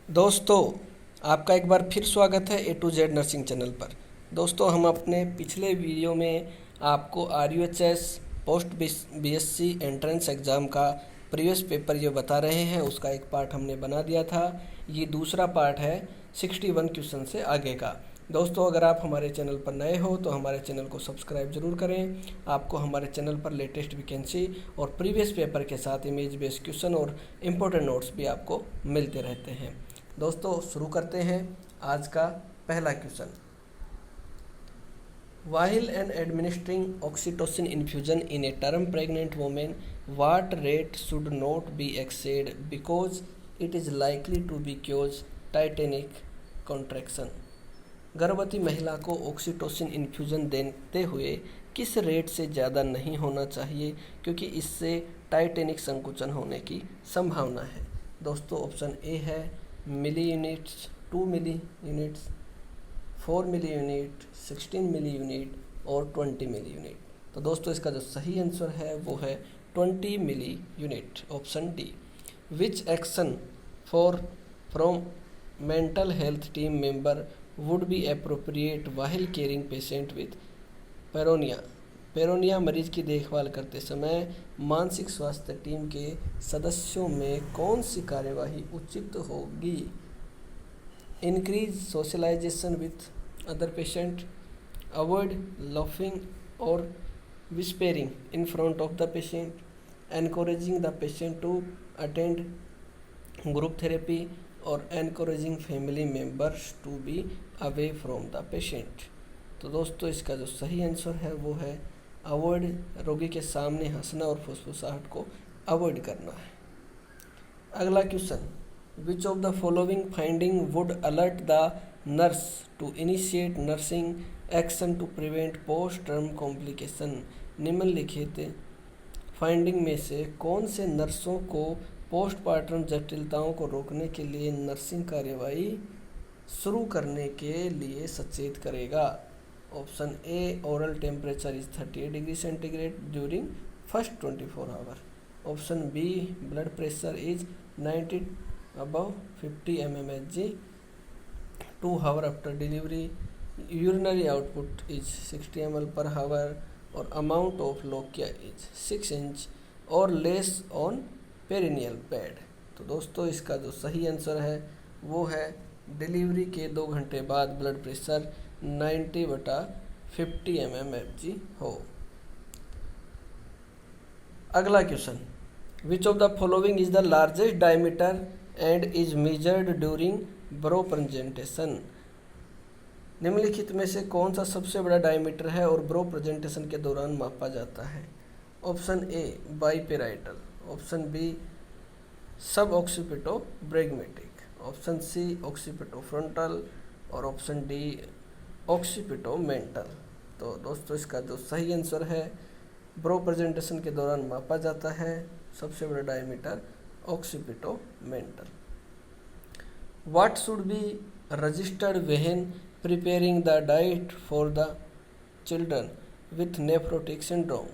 दोस्तों, आपका एक बार फिर स्वागत है ए टू जेड नर्सिंग चैनल पर। दोस्तों, हम अपने पिछले वीडियो में आपको RUHS post BSc entrance exam का प्रीवियस पेपर ये बता रहे हैं। उसका एक पार्ट हमने बना दिया था। ये दूसरा पार्ट है 61 क्वेश्चन से आगे का। दोस्तों, अगर आप हमारे चैनल पर नए हो तो हमारे चैनल को सब्सक्राइब जरूर करें। आपको हमारे चैनल पर लेटेस्ट वैकेंसी और प्रीवियस पेपर के साथ इमेज बेस्ड क्वेश्चन और इम्पोर्टेंट नोट्स भी आपको मिलते रहते हैं। दोस्तों, शुरू करते हैं आज का पहला question. While and administering oxytocin infusion in a term pregnant woman, what rate should not be exceeded because it is likely to be cause titanic contraction? गर्भवती महिला को ऑक्सीटोसिन इन्फ्यूज़न देते हुए किस रेट से ज़्यादा नहीं होना चाहिए, क्योंकि इससे टाइटेनिक संकुचन होने की संभावना है। दोस्तों, ऑप्शन ए है मिली यूनिट्स, 2 मिली यूनिट्स, 4 मिली यूनिट, 16 मिली यूनिट और 20 मिली यूनिट। तो दोस्तों, इसका जो सही आंसर है वो है 20 milli unit, option D. Which action for from mental health team member would be appropriate while caring patient with paranoia? Paranoia मरीज की देखभाल करते समय मानसिक स्वास्थ्य टीम के सदस्यों में कौन सी कार्यवाही उचित होगी? Increase socialization with other patient, avoid laughing और whispering in front of the patient, encouraging the patient to attend group therapy और encouraging family members to be away from the patient. तो दोस्तों, इसका जो सही आंसर है वो है अवॉइड, रोगी के सामने हंसना और फुसफुसाहट को अवॉइड करना है। अगला question, which of the following finding would alert the nurse to initiate nursing action to prevent post term complication? निम्नलिखित फाइंडिंग में से कौन से नर्सों को पोस्टमार्टम जटिलताओं को रोकने के लिए नर्सिंग कार्यवाही शुरू करने के लिए सचेत करेगा? Option A, oral temperature is 38 degree centigrade during first 24 hour. Option B, blood pressure is 90 above 50 mmHg 2 hour after delivery, urinary output is 60 ml per hour और amount of lochia is 6 inch और less on perineal pad. तो दोस्तों, इसका जो सही answer है वो है डिलीवरी के 2 घंटे बाद ब्लड प्रेशर 90/50 mmHg हो। अगला question, which of the following is the largest diameter and is measured during brow presentation? निम्नलिखित में से कौन सा सबसे बड़ा डायमीटर है और ब्रो प्रेजेंटेशन के दौरान मापा जाता है? Option A, biparietal, option B, sub occipito bregmatic, option C, occipito frontal और ऑप्शन डी, ऑक्सीपिटो मेंटल। तो दोस्तों, इसका जो सही आंसर है ब्रो प्रेजेंटेशन के दौरान मापा जाता है सबसे बड़ा diameter occipito mental. What should be registered when preparing the diet for the children with nephrotic syndrome?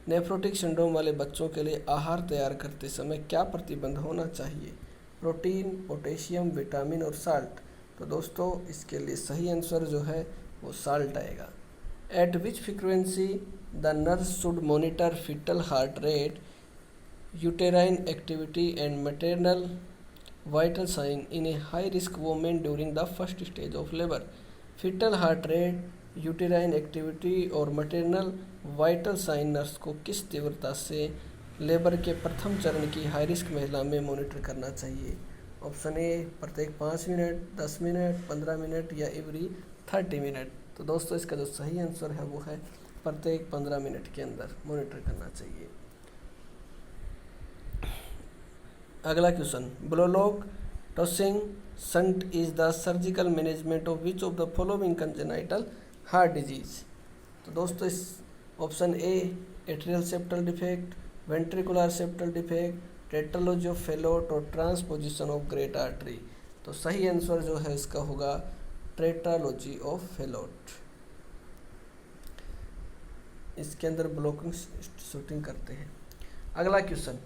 Nephrotic syndrome वाले बच्चों के लिए आहार तैयार करते समय क्या प्रतिबंध होना चाहिए? प्रोटीन, पोटेशियम, विटामिन और साल्ट। तो दोस्तों, इसके लिए सही आंसर जो है वो साल्ट आएगा। At which frequency the nurse should monitor foetal heart rate, uterine activity and maternal vital sign in a high risk women during the first stage of labour? Foetal heart rate, uterine activity और maternal vital sign nurse को किस तीव्रता से labour के प्रथम चरण की high risk महिला में मॉनिटर करना चाहिए? ऑप्शन ए, प्रत्येक 5 मिनट, 10 मिनट, 15 मिनट या एवरी 30 मिनट। तो दोस्तों, इसका जो सही आंसर है वो है प्रत्येक 15 मिनट के अंदर मॉनिटर करना चाहिए। अगला question, Blalock Taussig shunt is the surgical management of which of the following congenital heart disease? तो दोस्तों, इस option A, atrial septal defect, ventricular septal defect, tetralogy of Fallot और ट्रांसपोजिशन ऑफ ग्रेट आर्टरी। तो सही answer जो है इसका होगा टेट्रोलॉजी ऑफ फेलोट। इसके अंदर ब्लॉकिंग शूटिंग करते हैं। अगला question,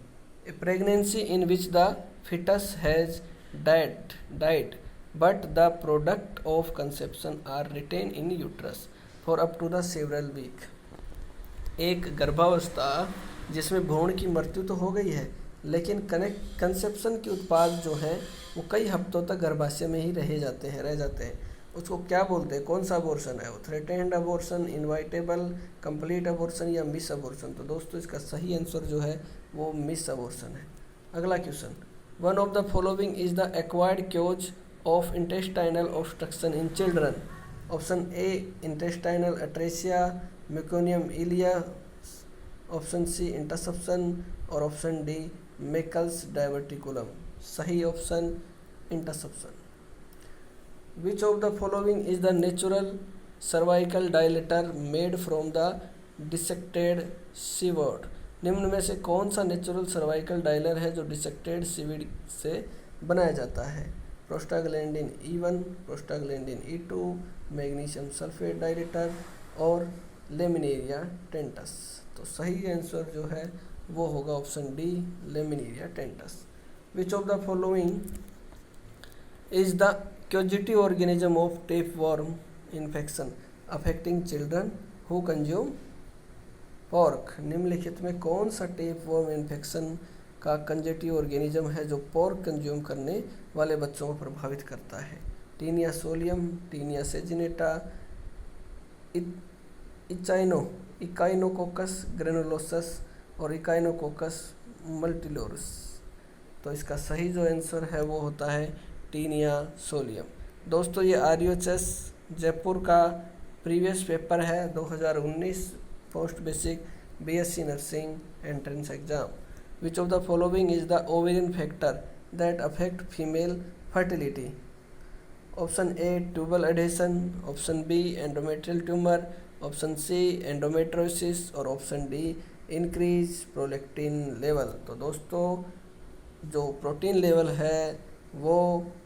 a pregnancy in which the foetus has died, but the product of conception are retained in uterus for up to the several week. एक गर्भावस्था जिसमें भ्रूण की मृत्यु तो हो गई है, लेकिन कंसेप्शन के उत्पाद जो हैं वो कई हफ्तों तक गर्भाशय में ही रह जाते हैं। उसको क्या बोलते हैं, कौन सा अबॉर्शन है वो? Threatened abortion, inevitable, complete abortion या मिस अबॉर्शन? तो दोस्तों इसका सही आंसर जो है वो मिस अबॉर्शन है। अगला question, one of the following is the acquired cause of intestinal obstruction in children. Option A intestinal atresia, meconium ileus, option C intussusception और ऑप्शन डी मेकल्स डायवर्टिकुलम। सही option intussusception. Which of the following is the natural cervical dilator made from the dissected seaweed? निम्न में से कौन सा natural cervical dialer है जो dissected seaweed से बनाया जाता है? Prostaglandin E1, prostaglandin E2, magnesium sulphate dilator और लेमिनेरिया टेंटस। तो सही आंसर जो है वो होगा option D, laminaria tents. Which of the following is the causative organism of tapeworm infection affecting children who consume pork? निम्नलिखित में कौन सा टेपवर्म इन्फेक्शन का कंजेटिव ऑर्गेनिज्म है जो पोर्क कंज्यूम करने वाले बच्चों को प्रभावित करता है? Taenia solium, taenia saginata, Echinococcus ग्रेनुलोसस और इकाइनोकोकस मल्टीलोरस। तो इसका सही जो आंसर है वो होता है टीनिया सोलियम। दोस्तों ये RUHS जयपुर का प्रीवियस पेपर है 2019 post basic BSc nursing entrance exam. Which of the following is the ovarian factor that affect female fertility? Option A tubal adhesion, option B endometrial tumour, option C endometriosis और option D increase prolactin level. तो दोस्तों जो protein level है वो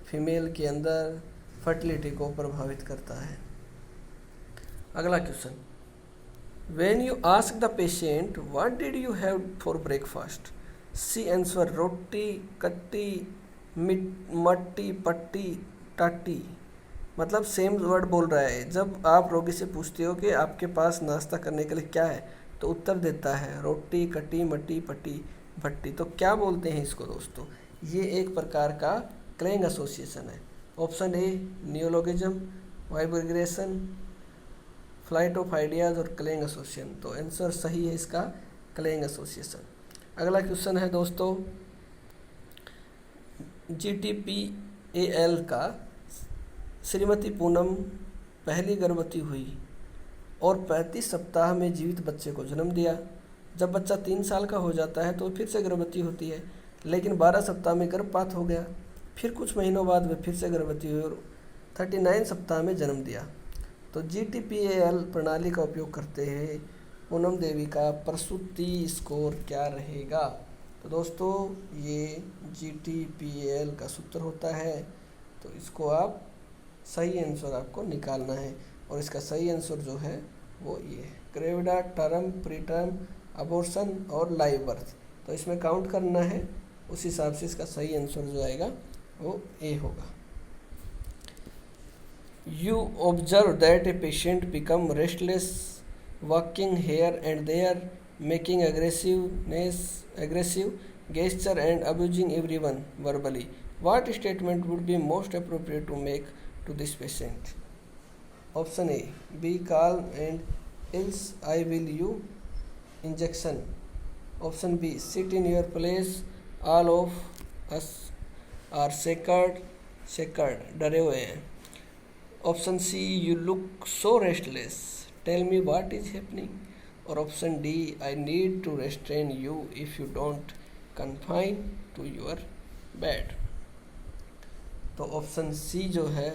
female के अंदर fertility को प्रभावित करता है। अगला question, when you ask the patient what did you have for breakfast? She answer roti, कट्टी, मट्टी, पट्टी, टाटी। मतलब सेम वर्ड बोल रहा है। जब आप रोगी से पूछते हो कि आपके पास नाश्ता करने के लिए क्या है, तो उत्तर देता है रोटी, कट्टी, मट्टी, पट्टी, भट्टी। तो क्या बोलते हैं इसको दोस्तों? ये एक प्रकार का क्लैंग एसोसिएशन है। Option A neologism, vibration, flight of ideas और क्लैंग एसोसिएशन। तो आंसर सही है इसका क्लैंग एसोसिएशन। अगला क्वेश्चन है दोस्तों, GTPAL का श्रीमती पूनम पहली गर्भवती हुई और 35 सप्ताह में जीवित बच्चे को जन्म दिया। जब बच्चा 3 साल का हो जाता है तो फिर से गर्भवती होती है, लेकिन 12 सप्ताह में गर्भपात हो गया। फिर कुछ महीनों बाद वे फिर से गर्भवती हुई और 39 सप्ताह में जन्म दिया। तो GTPAL प्रणाली का उपयोग करते हैं पूनम देवी का प्रसूति स्कोर क्या रहेगा? तो दोस्तों ये GTPAL का सूत्र होता है। तो इसको आप सही आंसर आपको निकालना है और इसका सही आंसर जो है वो ये है, ग्रेविडा, टर्म, प्रीटर्म, अबॉर्शन और लाइव बर्थ। तो इसमें काउंट करना है, उस हिसाब से इसका सही आंसर जो आएगा वो ए होगा। You observe that a patient become restless, walking here and there, making aggressive gesture and abusing everyone verbally. What statement would be most appropriate to make to this patient? Option A, be calm and else I will you injection. Option B, sit in your place, all of us are scared, डरे हुए हैं. Option C, you look so restless, tell me what is happening. और option D, I need to restrain you if you don't confine to your bed. तो option सी जो है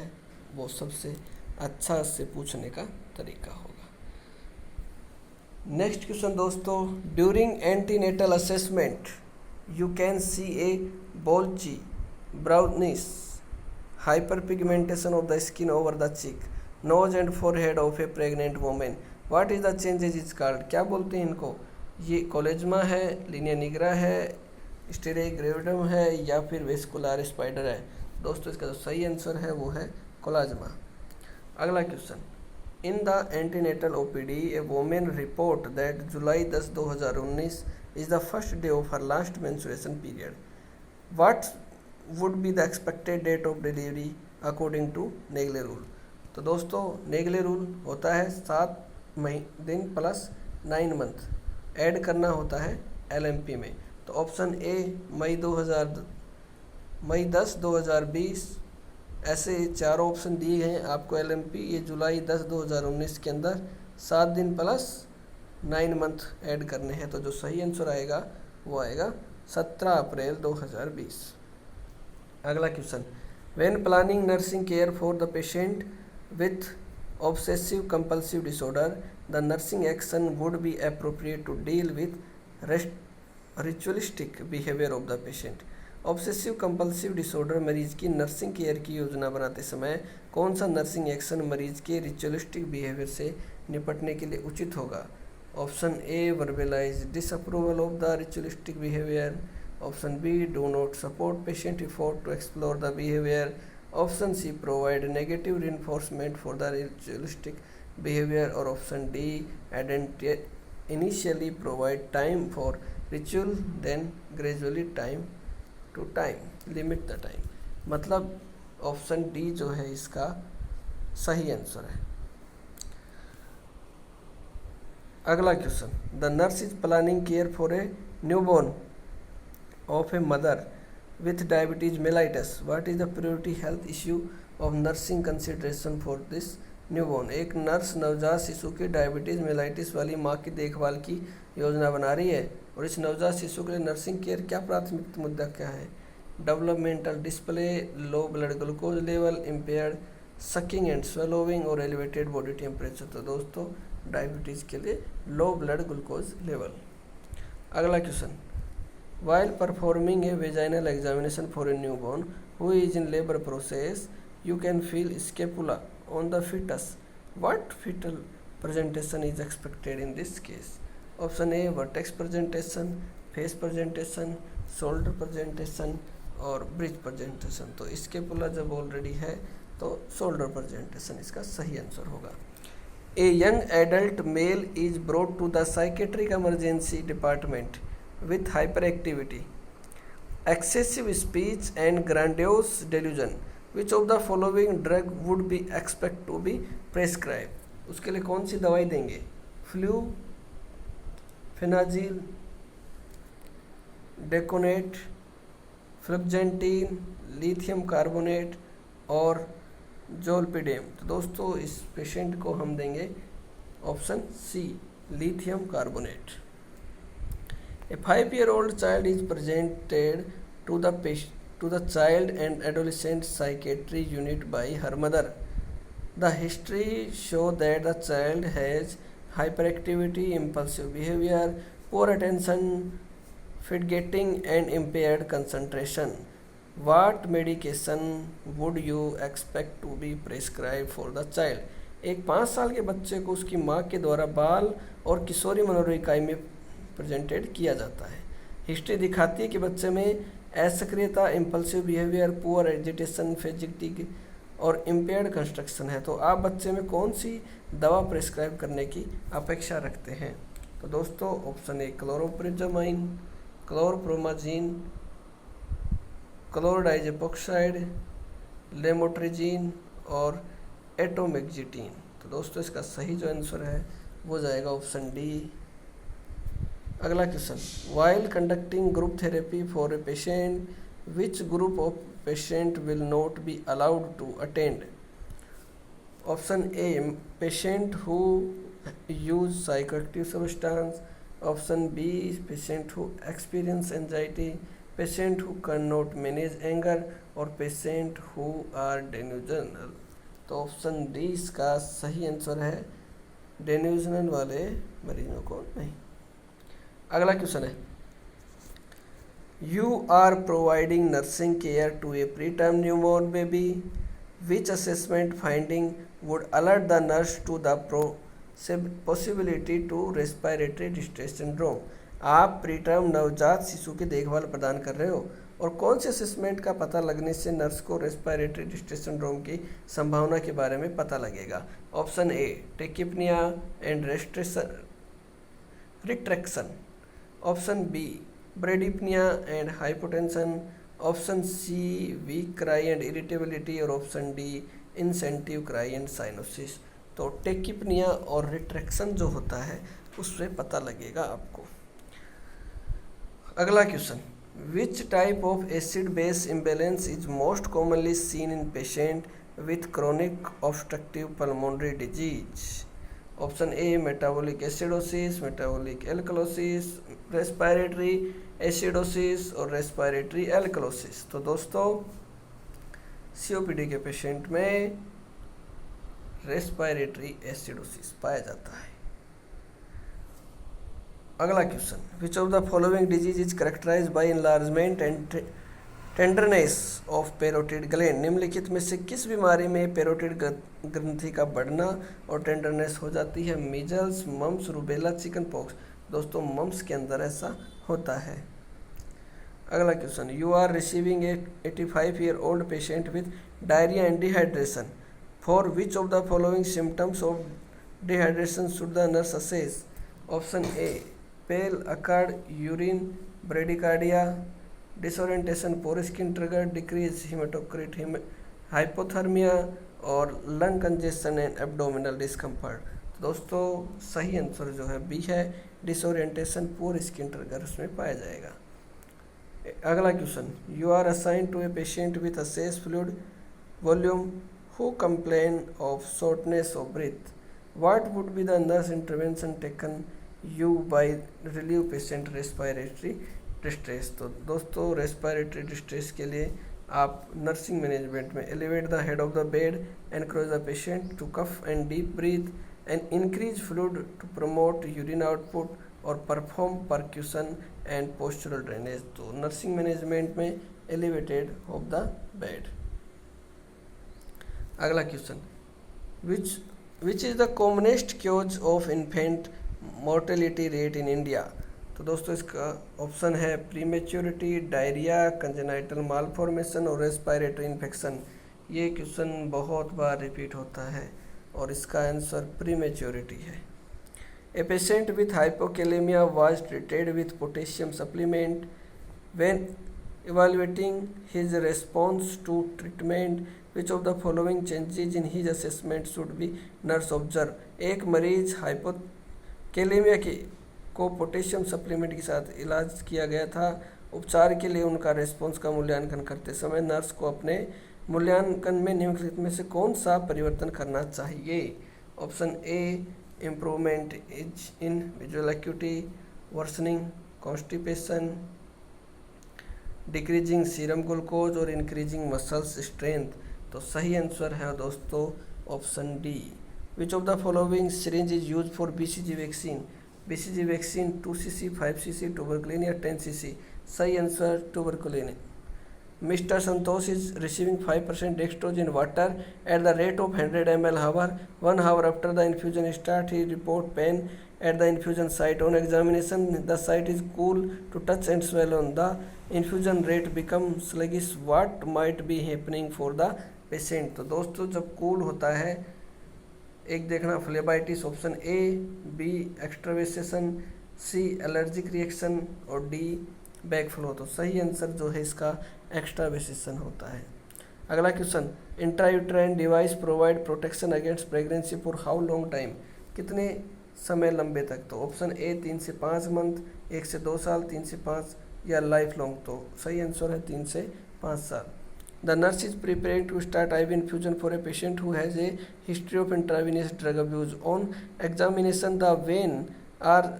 वो सबसे अच्छा से पूछने का तरीका होगा। नेक्स्ट क्वेश्चन दोस्तों, during antenatal assessment you can see A bulgy, brownish, hyperpigmentation of the skin over the cheek, nose and forehead of a pregnant woman. What is the changes is called? क्या बोलते हैं इनको? ये कोलेजमा है, लिनिया nigra है, steric ग्रेविडम है या फिर वेस्कुलर स्पाइडर है। दोस्तों इसका जो सही आंसर है वो है कोलाज्मा। अगला question, in the antenatal OPD a women report that July 10, 2019 is the first day of her last menstruation period. What would be the expected date of delivery according to Naegele rule. तो दोस्तों नेगले rule होता है 7 दिन plus 9 month add करना होता है LMP में। तो ऑप्शन ए मई 10, 2020 ऐसे 4 ऑप्शन दिए हैं आपको LMP। ये जुलाई 10, 2019 के अंदर 7 दिन प्लस 9 मंथ ऐड करने हैं। तो जो सही आंसर आएगा वो आएगा 17 अप्रैल 2020। अगला question, when planning nursing care for the patient with obsessive compulsive disorder, the nursing action would be appropriate to deal with ritualistic behavior of the patient। Obsessive compulsive disorder मरीज की नर्सिंग केयर की योजना बनाते समय कौन सा nursing action मरीज के रिचुअलिस्टिक बिहेवियर से निपटने के लिए उचित होगा। Option A verbalize disapproval of the ritualistic behaviour, option B do not support patient effort to explore the behaviour, option C provide negative reinforcement for the ritualistic behaviour, और option D initially provide time for ritual then gradually time to time limit the time. मतलब option D जो है इसका सही answer है। अगला question, the nurse is planning care for a newborn of a mother with diabetes mellitus, what is the priority health issue of nursing consideration for this newborn। एक nurse नवजात शिशु के डायबिटीज़ मेलाइटिस वाली माँ की देखभाल की योजना बना रही है और इस नवजात शिशु के लिए नर्सिंग केयर क्या प्राथमिक मुद्दा क्या है। Developmental display, low blood glucose level, impaired sucking and swallowing और एलिवेटेड बॉडी टेम्परेचर। तो दोस्तों डायबिटीज़ के लिए लो ब्लड ग्लूकोज लेवल। अगला question, while performing a vaginal examination for a newborn who is in labor process, you can feel scapula on the fetus. What fetal presentation is expected in this case? Option A vertex presentation, face presentation, shoulder presentation और bridge presentation। तो scapula जब already है तो shoulder presentation इसका सही answer होगा। A young adult male is brought to the psychiatric emergency department with hyperactivity, excessive speech and grandiose delusion। Which of the following drug would be expected to be prescribed? उसके लिए कौन सी दवाई देंगे। Fluphenazine, decanoate, fluoxetine, lithium carbonate और zolpidem. तो दोस्तों इस पेशेंट को हम देंगे option C lithium carbonate. A 5-year-old child is presented to the child and adolescent psychiatry unit by her mother. The history shows that the child has hyperactivity, impulsive behavior, poor attention, fidgeting and impaired concentration. What medication would you expect to be prescribed for the child? एक 5 साल के बच्चे को उसकी माँ के द्वारा बाल और किशोरी मनोरोग इकाई में प्रेजेंटेड किया जाता है। हिस्ट्री दिखाती है कि बच्चे में असक्रियता, इम्पल्सिव बिहेवियर, पुअर एजिटेशन, फेजिटिक और इम्पेयर्ड कंस्ट्रक्शन है। तो आप बच्चे में कौन सी दवा प्रिस्क्राइब करने की अपेक्षा रखते हैं। तो दोस्तों ऑप्शन ए क्लोरोप्रिजमाइन, क्लोरप्रोमाजीन, क्लोरोडाइजेपोक्साइड, लेमोट्रिजीन और एटोमेक्जिटीन। तो दोस्तों इसका सही जो आंसर है वो जाएगा ऑप्शन डी। अगला question, while conducting group therapy for a patient which group of patient will not be allowed to attend. Option A patient who use psychoactive substance, option B patient who experience anxiety, patient who can not manage anger और patient who are delusional. तो option D इसका सही answer है, delusional वाले मरीजों को नहीं। अगला क्वेश्चन है, you are providing nursing care to a pre term newborn baby, which assessment finding would alert the nurse to the possibility to respiratory distress syndrome. आप प्री टर्म नवजात शिशु की देखभाल प्रदान कर रहे हो और कौन से असेसमेंट का पता लगने से नर्स को रेस्पिरेटरी डिस्ट्रेस सिंड्रोम की संभावना के बारे में पता लगेगा? Option A tachypnoea and retraction, option B bradypnoea and hypotension, option C weak cry and irritability और option D incentive cry and cyanosis. तो टेकिपनिया और रिट्रैक्शन जो होता है उससे पता लगेगा आपको। अगला question, which type of acid base imbalance is most commonly seen in patient with chronic obstructive pulmonary disease? Option A metabolic acidosis, metabolic alkalosis, respiratory acidosis और रेस्पिरेटरी एल्कलोसिस। तो दोस्तों सीओपीडी के पेशेंट में रेस्पिरेटरी एसिडोसिस पाया जाता है। अगला question, which of the following disease is characterise by enlargement and tenderness of parotid gland? निम्नलिखित में से किस बीमारी में पेरोटिड ग्रंथि का बढ़ना और टेंडरनेस हो जाती है? Measles, mumps, rubella, chicken pox. दोस्तों मम्स के अंदर ऐसा होता है। अगला question, you are receiving a 85-year-old patient with diarrhoea and dehydration, for which of the following symptoms of dehydration should the nurse assess? Option A pale अकर्ड urine bradycardia, disorientation poor skin turgor, decrease haematocrit, hypothermia और lung congestion and abdominal discomfort. दोस्तों सही answer जो है B है, disorientation poor skin trigger उसमें पाया जाएगा। अगला question, you are assign to a patient with excess fluid volume who complain of shortness of breath, what would be the nurse intervention taken you by relieve patient respiratory distress? तो दोस्तों respiratory distress के लिए आप nursing management में elevate the head of the bed, encourage the patient to cough and deep breath and increase fluid to promote urine output और perform percussion and postural drainage. तो nursing management में elevated of the bed. अगला question, which is the commonest chaos of infant mortality rate in India? तो दोस्तों इसका option है prematurity, diarrhoea, congenital malformation और respiratory infection. ये क्वेश्चन बहुत बार रिपीट होता है और इसका आंसर प्रीमेच्योरिटी है। ए patient with hypokalaemia was treated with potassium supplement, when evaluating his response to treatment, which of the following changes in his assessment should be nurse observe? एक मरीज hypokalaemia को potassium supplement के साथ इलाज किया गया था। उपचार के लिए उनका रेस्पॉन्स का मूल्यांकन करते समय नर्स को अपने मूल्यांकन में निम्नलिखित में से कौन सा परिवर्तन करना चाहिए? Option A improvement is in visual acuity, worsening constipation, decreasing serum glucose और इंक्रीजिंग मसल्स स्ट्रेंथ। तो सही आंसर है दोस्तों option D. Which of the following syringe is use for BCG vaccine? BCG vaccine 2cc, 5cc, tuberculin या 10cc? सही answer tuberculin. Mister Santosh is receiving 5% dextrose in water at the rate of 100 ml hour 1 hour after the infusion start. He report pen at the infusion site. On examination, the site is cool to touch and swell on. The infusion rate becomes sluggish. What might be happening for the patient? तो दोस्तों जब cool होता है, एक देखना phlebitis option A, B extravasation, C allergic reaction और D back flow. तो सही आंसर जो है इसका एक्स्ट्रावेसेशन होता है। अगला question, intrauterine device provide protection against pregnancy for how long time? कितने समय लंबे तक? तो ऑप्शन ए 3 से 5 मंथ, 1 से 2 साल, 3 से 5 या लाइफ लॉन्ग। तो सही आंसर है 3 से 5 साल। The nurse is preparing to start IV infusion for a patient who has a history of intravenous drug abuse. On examination the vein are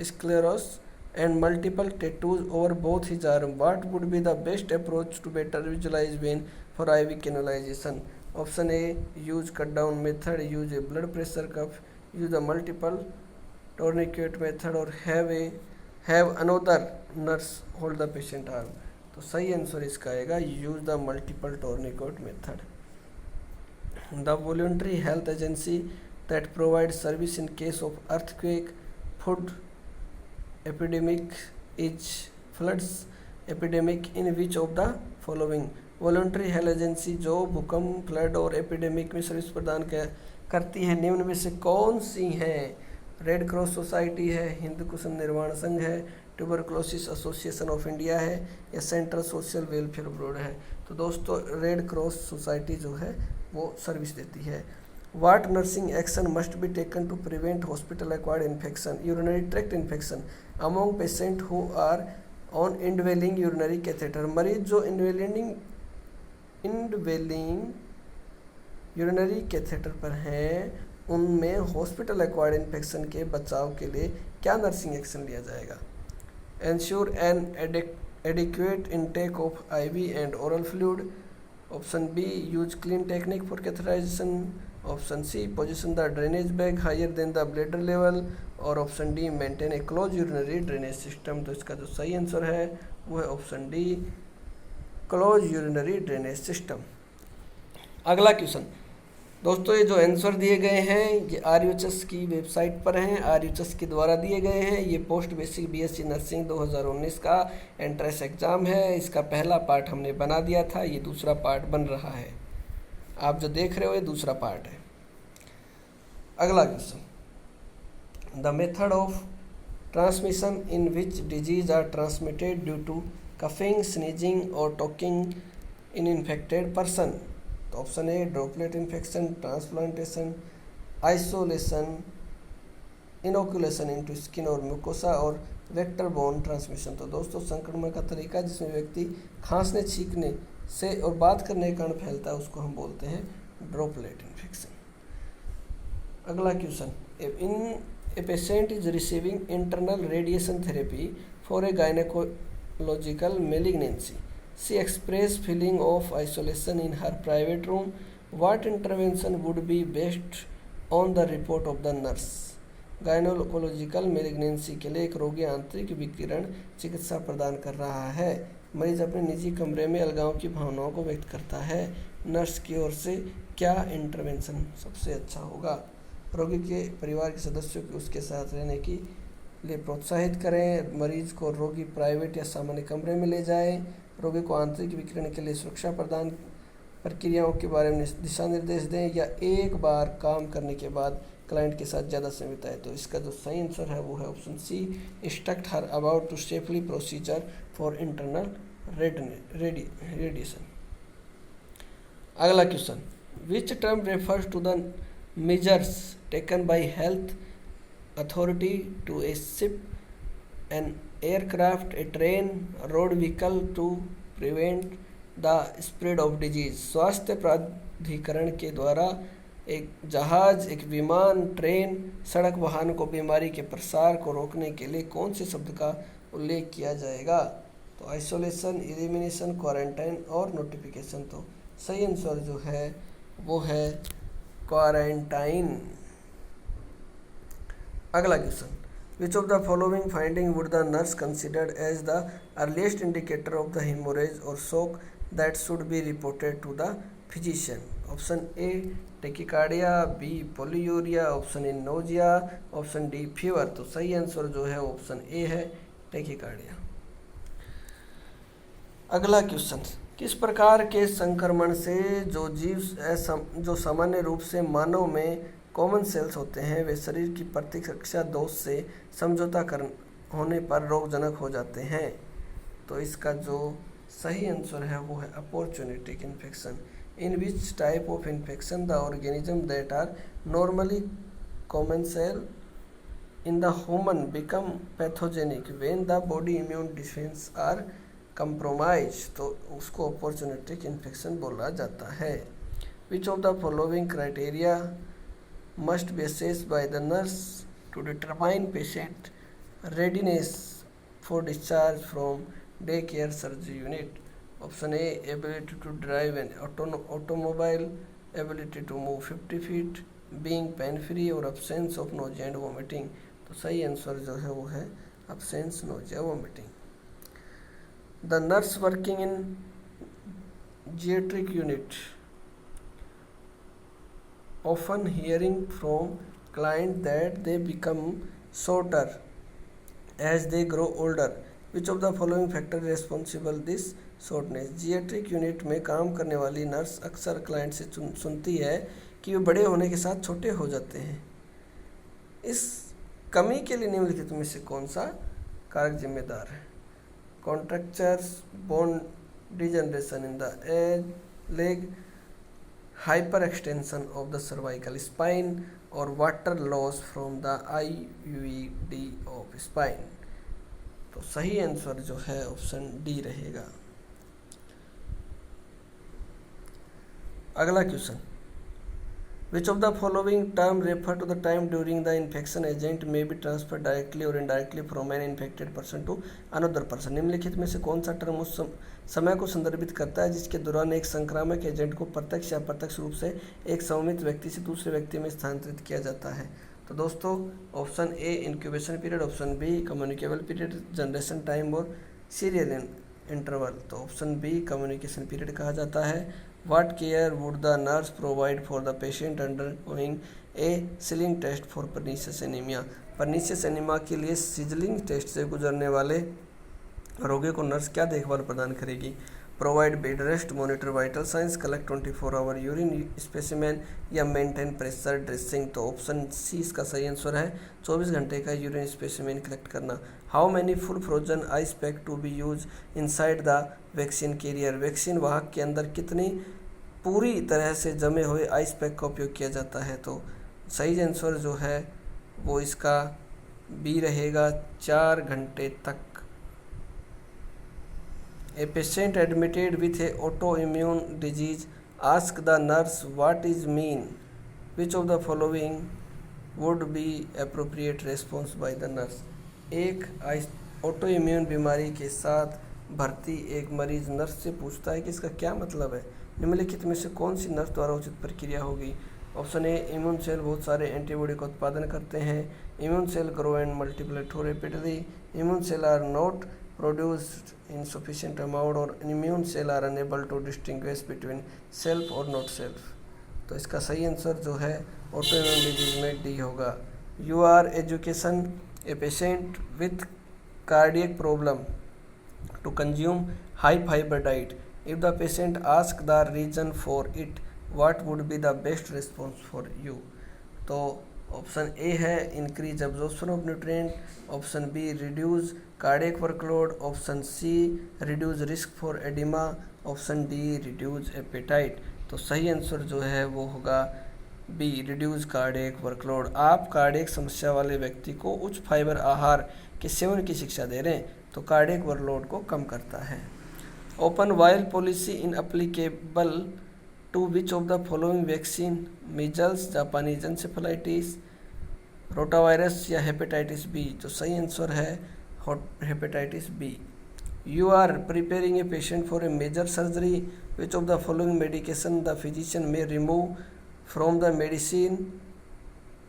sclerosed and multiple tattoos over both his arm. What would be the best approach to better visualize vein for IV canalization? Option A, use cut down method, use a blood pressure cuff, use the multiple tourniquet method or have another nurse hold the patient arm. तो सही answer इसका आएगा use the multiple tourniquet method. The voluntary health agency that provides service in case of earthquake, food epidemic is floods epidemic in which of the following? Voluntary health agency जो भूकंप, flood और epidemic में service प्रदान करती है निम्न में से कौन सी हैं? रेड क्रॉस सोसाइटी है, हिंद कुसुम निर्माण संघ है, ट्यूबरक्लोसिस एसोसिएशन ऑफ इंडिया है, या सेंट्रल सोशल वेलफेयर बोर्ड है? तो दोस्तों रेड क्रॉस सोसाइटी जो है वो सर्विस देती है। What nursing action must be taken to prevent hospital-acquired infection, urinary tract infection among patients who are on indwelling urinary catheter? मरीज जो indwelling urinary catheter पर हैं उनमें हॉस्पिटल एक्वायर्ड इन्फेक्शन के बचाव के लिए क्या नर्सिंग एक्शन लिया जाएगा? Ensure an adequate intake of IV and oral fluid. Option B, use clean technique for catheterization. Option C, position the drainage bag higher than the bladder level. और option D, maintain ए close urinary drainage system. तो इसका जो सही answer है वो है option D, close urinary drainage system. अगला question दोस्तों, ये जो आंसर दिए गए हैं ये RUHS की वेबसाइट पर हैं, RUHS के द्वारा दिए गए हैं। ये पोस्ट बेसिक BSc नर्सिंग 2019 का एंट्रेंस एग्ज़ाम है। इसका पहला पार्ट हमने बना दिया था, ये दूसरा पार्ट बन रहा है। आप जो देख रहे हो ये दूसरा पार्ट है। अगला question, the method of transmission in which disease are transmitted due to coughing, sneezing और टॉकिंग इन इन्फेक्टेड पर्सन? तो option A, droplet infection, transplantation, isolation, inoculation into skin और म्यूकोसा, और वेक्टर बोर्न ट्रांसमिशन। तो दोस्तों संक्रमण का तरीका जिसमें व्यक्ति खांसने, छींकने से और बात करने के कारण फैलता है उसको हम बोलते हैं ड्रॉपलेट इन्फेक्शन। अगला question, in a patient is receiving internal radiation therapy for A gynaecological malignancy, she express feeling of isolation in her private room, what intervention would be based on the report of the nurse? Gynaecological malignancy के लिए एक रोगी आंतरिक विकिरण चिकित्सा प्रदान कर रहा है। मरीज अपने निजी कमरे में अलगाव की भावनाओं को व्यक्त करता है। नर्स की ओर से क्या इंटरवेंशन सबसे अच्छा होगा? रोगी के परिवार के सदस्यों को उसके साथ रहने के लिए प्रोत्साहित करें, मरीज को रोगी प्राइवेट या सामान्य कमरे में ले जाएं, रोगी को आंतरिक विकिरण के लिए सुरक्षा प्रदान प्रक्रियाओं के बारे में दिशा निर्देश दें, या एक बार काम करने के बाद क्लाइंट के साथ ज़्यादा समय बिताएं? तो इसका जो सही आंसर है वो है option C, instruct her about to safely procedure for internal radiation. अगला question, which term refers to the measures taken by health authority to a ship, an aircraft, a train, road vehicle to prevent the spread of disease? स्वास्थ्य प्राधिकरण के द्वारा एक जहाज, एक विमान, train, सड़क वाहन को बीमारी के प्रसार को रोकने के लिए कौन से शब्द का उल्लेख किया जाएगा? तो आइसोलेशन, एलिमिनेशन, क्वारंटाइन और नोटिफिकेशन। तो सही आंसर जो है वो है क्वारंटाइन। अगला question, which of the following finding would the nurse considered as the earliest indicator of the haemorrhage और shock that should be reported to the physician? Option A, tachycardia, B, polyuria, option A, nausea, option D, fever. तो सही answer जो है option A है, tachycardia. अगला question, किस प्रकार के संक्रमण से जो जीव जो सामान्य रूप से मानव में कॉमन सेल्स होते हैं वे शरीर की प्रतिरक्षा दोष से समझौता होने पर रोगजनक हो जाते हैं? तो इसका जो सही आंसर है वो है opportunistic infection. In which type of infection the organism that are normally commensal in the human become pathogenic when the body immune defense are compromised? तो उसको opportunistic infection बोला जाता है। Which of the following criteria must be assessed by the nurse to determine patient readiness for discharge from daycare surgery unit? Option A, ability to drive an automobile, ability to move 50 feet, being pain free और absence of nausea and vomiting। तो सही answer जो है वो है absence, nausea, vomiting। The nurse working in geriatric unit often hearing from client that they become shorter as they grow older, which of the following factor responsible this shortness. Geriatric unit में काम करने वाली nurse अक्सर client से सुनती है कि वे बड़े होने के साथ छोटे हो जाते हैं। इस कमी के लिए निम्नलिखित में से कौन सा कारक जिम्मेदार है? Contractures, bone degeneration in the age leg, hyper extension of the cervical spine और water loss from the IVD of spine. तो सही आंसर जो है ऑप्शन डी रहेगा। अगला question, which of the following term refer to the time during the infection agent may be transfer directly और indirectly from an infected person to another person. निम्नलिखित में से कौन सा टर्म उस समय को संदर्भित करता है जिसके दौरान एक संक्रामक एजेंट को प्रत्यक्ष या अप्रत्यक्ष रूप से एक संक्रमित व्यक्ति से दूसरे व्यक्ति में स्थानांतरित किया जाता है? तो दोस्तों option A incubation period, option B communicable period, generation time और सीरियल इंटरवल। तो ऑप्शन बी कम्युनिकेशन पीरियड कहा जाता है। What care would the nurse provide for the patient undergoing a sizzling test for pernicious anemia? Pernicious anemia के लिए sizzling test से गुजरने वाले रोगी को नर्स क्या देखभाल प्रदान करेगी? Provide bed rest, monitor vital signs, collect 24 hour urine specimen या मेंटेन प्रेशर ड्रेसिंग। तो ऑप्शन सी इसका सही आंसर है, 24 घंटे का यूरिन स्पेसिमेन कलेक्ट करना। How many full frozen ice pack to be use inside the vaccine carrier? Vaccine वाहक के अंदर कितनी पूरी तरह से जमे हुए आइस पैक का उपयोग किया जाता है? तो सही आंसर जो है वो इसका बी रहेगा, 4 घंटे तक। A patient admitted with a autoimmune disease ask the nurse what is mean. Which of the following would be appropriate response by the nurse? एक ऑटोइम्यून बीमारी के साथ भर्ती एक मरीज नर्स से पूछता है कि इसका क्या मतलब है। निम्नलिखित में से कौन सी नर्स द्वारा उचित प्रक्रिया होगी? ऑप्शन ए इम्यून सेल बहुत सारे एंटीबॉडी का उत्पादन करते हैं। Immune cell grow and multiply to rapidly. Immune cell are not produced in sufficient amount और immune cell are unable to distinguish between self और not self। तो इसका सही आंसर जो है ऑटोइम्यून डिजीज में डी होगा। You are education a patient with cardiac problem to consume high fibre diet. If the patient ask the reason for it what would be the best response for you? तो option A है increase absorption of nutrient, option B reduce cardiac workload, option C reduce risk for oedema, option D reduce appetite. तो सही answer जो है वो होगा B reduce cardiac workload. आप cardiac समस्या वाले व्यक्ति को उच्च फाइबर आहार के सेवन की शिक्षा दे रहे हैं तो कार्डियक वर्कलोड को कम करता है। Open vial policy in applicable to which of the following vaccine? Measles, जापानी एन्सेफेलाइटिस, रोटावायरस या हेपेटाइटिस बी? तो सही आंसर है hepatitis B. You are preparing a patient for a major surgery which of the following medication the physician may remove from the medicine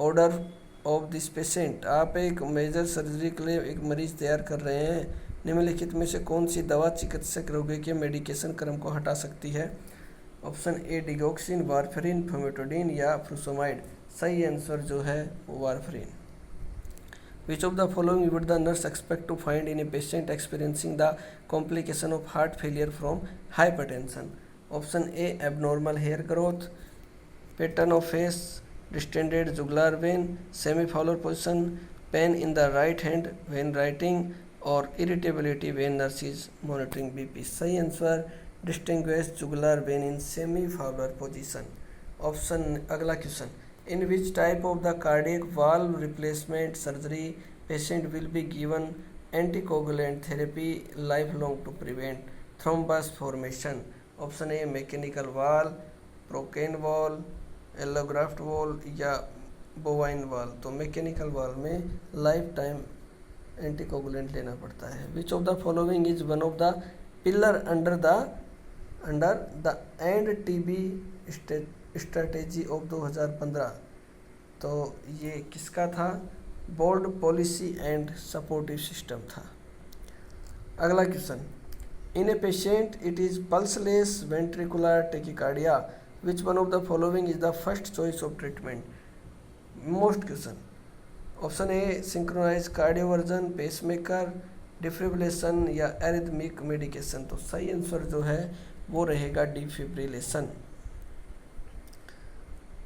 order of this patient? आप एक major surgery के लिए एक मरीज तैयार कर रहे हैं, निम्नलिखित में से कौन सी दवा चिकित्सक रोगी के मेडिकेशन क्रम को हटा सकती है? Option A digoxin, warfarin, famotidine या फ्लूसोमाइड? सही आंसर जो है वो warfarin. Which of the following would the nurse expect to find in a patient experiencing the complication of heart failure from hypertension? Option A abnormal hair growth, pattern of face, distended jugular vein, semi Fowler position, pain in the right hand when writing और irritability when nurse is monitoring BP? सही answer distinguish jugular vein in semi Fowler position. Option अगला question, in which type of the cardiac valve replacement surgery patient will be given anticoagulant therapy life long to prevent thrombus formation? Option A mechanical valve, porcine valve, allograft valve या bovine valve? तो mechanical वाल में life time anticoagulant लेना पड़ता है। Which of the following is one of the pillar under the end TB strategy of 2015? तो ये किसका था? Bold policy and supportive system था। अगला question, in a patient it is pulseless ventricular tachycardia which one of the following is the first choice of treatment? Most question. Option A synchronise cardioversion, pacemaker, defibrillation या arrhythmic medication. तो सही answer जो है वो रहेगा defibrillation.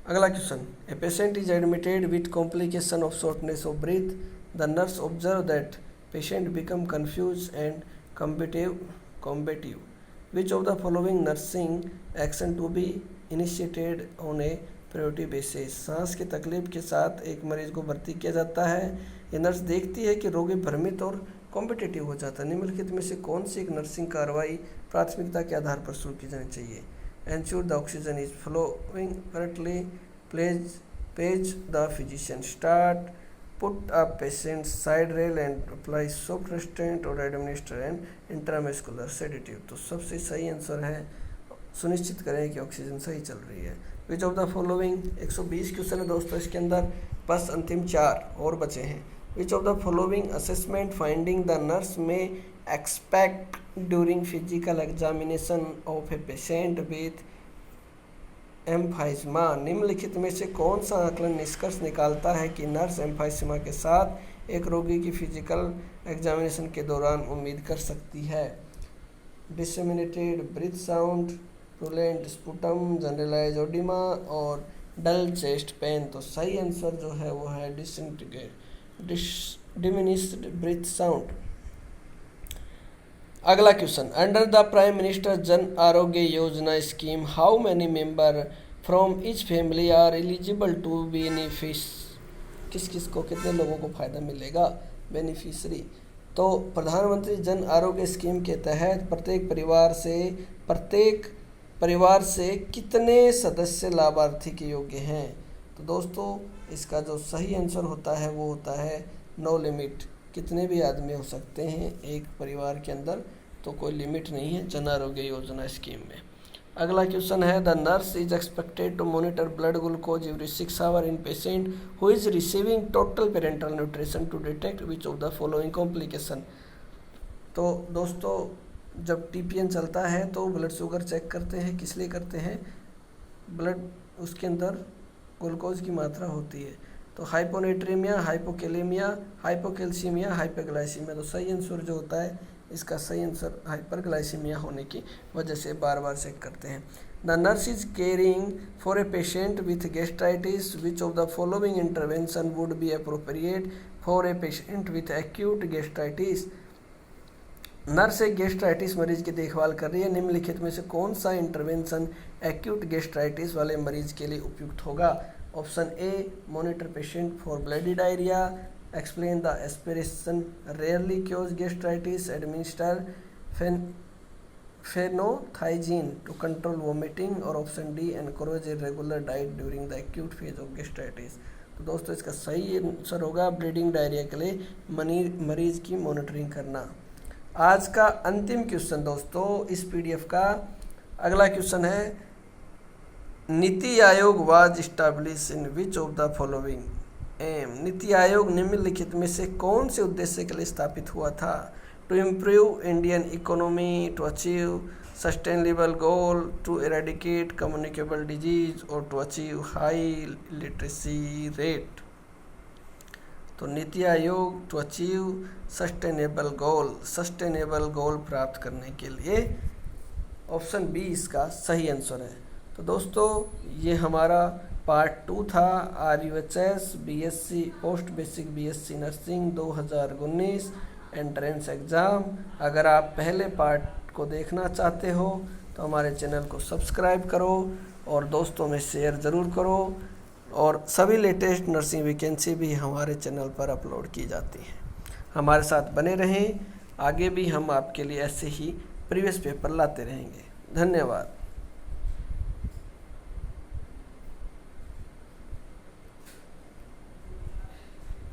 अगला question, a patient is admitted with complication of shortness of breath, the nurse observe that patient become confuse and combative, which of the following nursing action to be initiated on a priority basis. सांस की तकलीफ के साथ एक मरीज को भर्ती किया जाता है, ये नर्स देखती है कि रोगी भ्रमित और कॉम्पिटिटिव हो जाता है। निम्नलिखित में से कौन सी एक नर्सिंग कार्रवाई प्राथमिकता के आधार पर शुरू की जानी चाहिए। Ensure the oxygen is flowing correctly, page the physician, start, put a patient side rail and apply soft restraint और एडमिनिस्टर एंड इंट्रामस्कुलर सेडेटिव। तो सबसे सही आंसर है सुनिश्चित करें कि ऑक्सीजन सही चल रही है। Which of the following, 120 question है दोस्तों इसके अंदर, बस अंतिम 4 और बचे हैं। Which of the following assessment finding the nurse may expect during physical examination of a patient with emphysema. निम्नलिखित में से कौन सा आकलन निष्कर्ष निकालता है कि नर्स एम्फाइस्मा के साथ एक रोगी की फिजिकल एग्जामिनेशन के दौरान उम्मीद कर सकती है। Disseminated breath sound, purulent sputum, generalize oedema और डल चेस्ट पेन। तो सही आंसर जो है वो है डिमिनिश्ड ब्रीथ साउंड। अगला question, under the prime minister Jan Arogya Yojana scheme how many member from each family are eligible to benefit. किस किस को कितने लोगों को फायदा मिलेगा बेनिफिशरी। तो प्रधानमंत्री जन आरोग्य स्कीम के तहत प्रत्येक परिवार से कितने सदस्य लाभार्थी के योग्य हैं। तो दोस्तों इसका जो सही आंसर होता है वो होता है नो लिमिट, कितने भी आदमी हो सकते हैं एक परिवार के अंदर, तो कोई लिमिट नहीं है जन आरोग्य योजना स्कीम में। अगला क्वेश्चन है, the nurse is expected to monitor blood glucose every 6 hour in patient who is receiving total parenteral nutrition to detect which of the following complication. तो दोस्तों जब टीपीएन चलता है तो ब्लड शुगर चेक करते हैं, किस लिए करते हैं, ब्लड उसके अंदर ग्लूकोज की मात्रा होती है। तो हाइपोनेट्रीमिया, हाइपोकेलेमिया, हाइपोकैल्सीमिया, हाइपोग्लाइसीमिया। तो सही आंसर जो होता है इसका सही आंसर हाइपरग्लाइसीमिया होने की वजह से बार बार चेक करते हैं। The nurse is caring for a patient with gastritis, which of the following intervention would be appropriate for a patient with acute gastritis. Nurse एक गैस्ट्राइटिस मरीज की देखभाल कर रही है, निम्नलिखित में से कौन सा इंटरवेंशन एक्यूट गैस्ट्राइटिस वाले मरीज के लिए उपयुक्त होगा। Option A, monitor patient for bloody diarrhoea, explain the aspiration rarely causes gastritis, administer phenothiazine to control vomiting, और option D, encourage a regular diet during the acute phase of gastritis. तो दोस्तों इसका सही आंसर होगा bleeding diarrhoea के लिए मरीज की मॉनिटरिंग करना। आज का अंतिम क्वेश्चन दोस्तों इस पीडीएफ का अगला क्वेश्चन है, NITI Aayog was establish in which of the following aim. NITI Aayog निम्नलिखित में से कौन से उद्देश्य के लिए स्थापित हुआ था। To improve Indian economy, to achieve sustainable goal, to eradicate communicable disease और to achieve high literacy rate. तो नीति आयोग टू अचीव सस्टेनेबल गोल प्राप्त करने के लिए, ऑप्शन बी इसका सही आंसर है। तो दोस्तों ये हमारा पार्ट 2 था RUHS BSc post basic BSc nursing 2019 entrance exam. अगर आप पहले पार्ट को देखना चाहते हो तो हमारे चैनल को सब्सक्राइब करो और दोस्तों में शेयर ज़रूर करो, और सभी लेटेस्ट नर्सिंग वैकेंसी भी हमारे चैनल पर अपलोड की जाती है। हमारे साथ बने रहें, आगे भी हम आपके लिए ऐसे ही प्रीवियस पेपर लाते रहेंगे। धन्यवाद।